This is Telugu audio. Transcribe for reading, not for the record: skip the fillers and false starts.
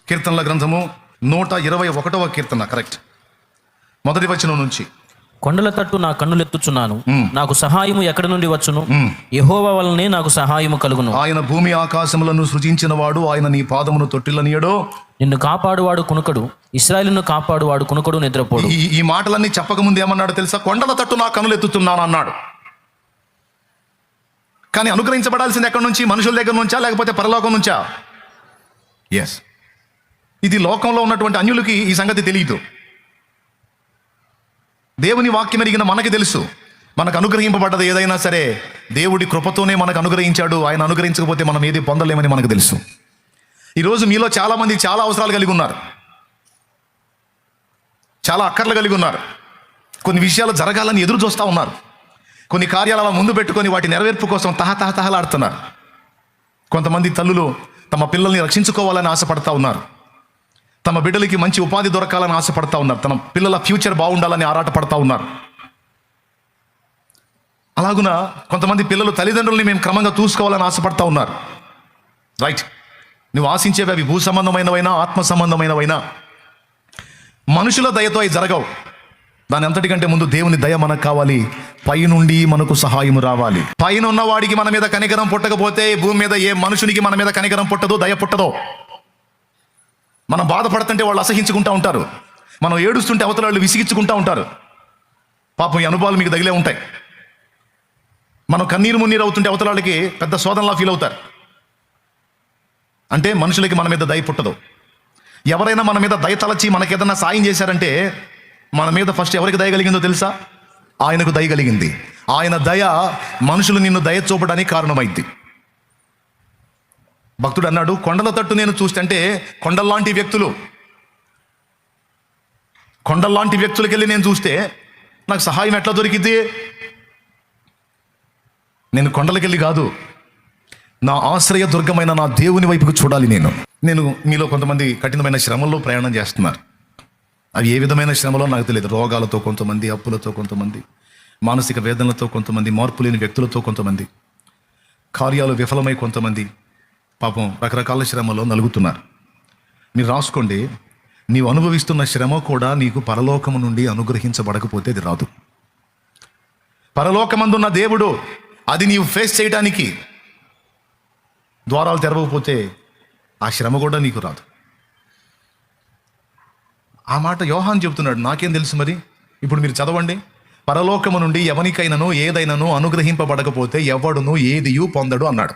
కీర్తనల గ్రంథము 121వ కీర్తన, కరెక్ట్, మొదటి వచనం నుంచి. కొండల తట్టు నా కన్నులెత్తుచున్నాను, నాకు సహాయము ఎక్కడి నుండి వచ్చును? యెహోవా వలనే నాకు సహాయము కలుగును. ఆయన భూమి ఆకాశములను సృజించిన వాడు, ఆయన నీ పాదమును తొట్టిల్లనియడో. నిన్ను కాపాడువాడు కునుకడు, ఇశ్రాయేలును కాపాడువాడు కునుకడు, నిద్రపోడు. ఈ మాటలన్నీ చెప్పకముందు ఏమన్నాడు తెలుసా? కొండల తట్టు నా కన్నులెత్తుతున్నాను అన్నాడు. కానీ అనుగ్రహించబడాల్సింది ఎక్కడి నుంచి? మనుషుల దగ్గర నుంచా, లేకపోతే పరలోకం నుంచా? ఎస్. ఇది లోకంలో ఉన్నటువంటి అన్యులకి ఈ సంగతి తెలియదు. దేవుని వాక్యం ఎరిగిన మనకి తెలుసు. మనకు అనుగ్రహింపబడ్డది ఏదైనా సరే దేవుడి కృపతోనే మనకు అనుగ్రహించాడు. ఆయన అనుగ్రహించకపోతే మనం ఏది పొందలేమని మనకు తెలుసు. ఈరోజు మీలో చాలామంది చాలా అవసరాలు కలిగి ఉన్నారు, చాలా అక్కర్లు కలిగి ఉన్నారు, కొన్ని విషయాలు జరగాలని ఎదురు చూస్తూ ఉన్నారు, కొన్ని కార్యాల ముందు పెట్టుకొని వాటి నెరవేర్పు కోసం తహతహలాడుతున్నారు. కొంతమంది తల్లులు తమ పిల్లల్ని రక్షించుకోవాలని ఆశపడతా ఉన్నారు, తమ బిడ్డలకి మంచి ఉపాధి దొరకాలని ఆశపడతా ఉన్నారు, తమ పిల్లల ఫ్యూచర్ బాగుండాలని ఆరాటపడతా ఉన్నారు. అలాగున కొంతమంది పిల్లలు తల్లిదండ్రుల్ని మేము క్రమంగా చూసుకోవాలని ఆశపడతా ఉన్నారు. రైట్. నువ్వు ఆశించేవి అవి భూ సంబంధమైనవైనా ఆత్మ సంబంధమైనవైనా మనుషుల దయతో అవి జరగవు. దాని అంతటికంటే ముందు దేవుని దయ మనకు కావాలి, పైనుండి మనకు సహాయము రావాలి. పైన ఉన్నవాడికి మన మీద కనికరం పుట్టకపోతే భూమి మీద ఏ మనుషునికి మన మీద కనికరం పుట్టదో, దయ పుట్టదో. మనం బాధపడుతుంటే వాళ్ళు అసహించుకుంటూ ఉంటారు, మనం ఏడుస్తుంటే అవతల వాళ్ళు విసిగించుకుంటూ ఉంటారు. పాపం ఈ అనుభవాలు మీకు తగిలే ఉంటాయి. మనం కన్నీరు మున్నీరు అవుతుంటే అవతల వాళ్ళకి పెద్ద శోధనలా ఫీల్ అవుతారు. అంటే మనుషులకి మన మీద దయ పుట్టదు. ఎవరైనా మన మీద దయ తలచి మనకి ఏదైనా సాయం చేశారంటే మన మీద ఫస్ట్ ఎవరికి దయ కలిగిందో తెలుసా? ఆయనకు దయ కలిగింది. ఆయన దయ మనుషులు నిన్ను దయ చూపడానికి కారణమైంది. భక్తుడు అన్నాడు, కొండల తట్టు నేను చూస్తే, అంటే కొండల్లాంటి వ్యక్తులకి వెళ్ళి నేను చూస్తే నాకు సహాయం ఎట్లా దొరికింది? నేను కొండలకెళ్ళి కాదు, నా ఆశ్రయ దుర్గమైన నా దేవుని వైపుకు చూడాలి. నేను మీలో కొంతమంది కఠినమైన శ్రమల్లో ప్రయాణం చేస్తున్నారు. అవి ఏ విధమైన శ్రమలో నాకు తెలియదు. రోగాలతో కొంతమంది, అప్పులతో కొంతమంది, మానసిక వేదనలతో కొంతమంది, మార్పు లేని వ్యక్తులతో కొంతమంది, కార్యాలు విఫలమై కొంతమంది పాపం రకరకాల శ్రమలో నలుగుతున్నారు. మీరు రాసుకోండి, నీవు అనుభవిస్తున్న శ్రమ కూడా నీకు పరలోకము నుండి అనుగ్రహించబడకపోతే అది రాదు. పరలోకమందున్న దేవుడు అది నీవు ఫేస్ చేయడానికి ద్వారాలు తెరవకపోతే ఆ శ్రమ కూడా నీకు రాదు. ఆ మాట యోహాను చెబుతున్నాడు, నాకేం తెలుసు మరి. ఇప్పుడు మీరు చదవండి, పరలోకము నుండి ఎవనికైనాను ఏదైనాను అనుగ్రహింపబడకపోతే ఎవడును ఏదియూ పొందడు అన్నాడు.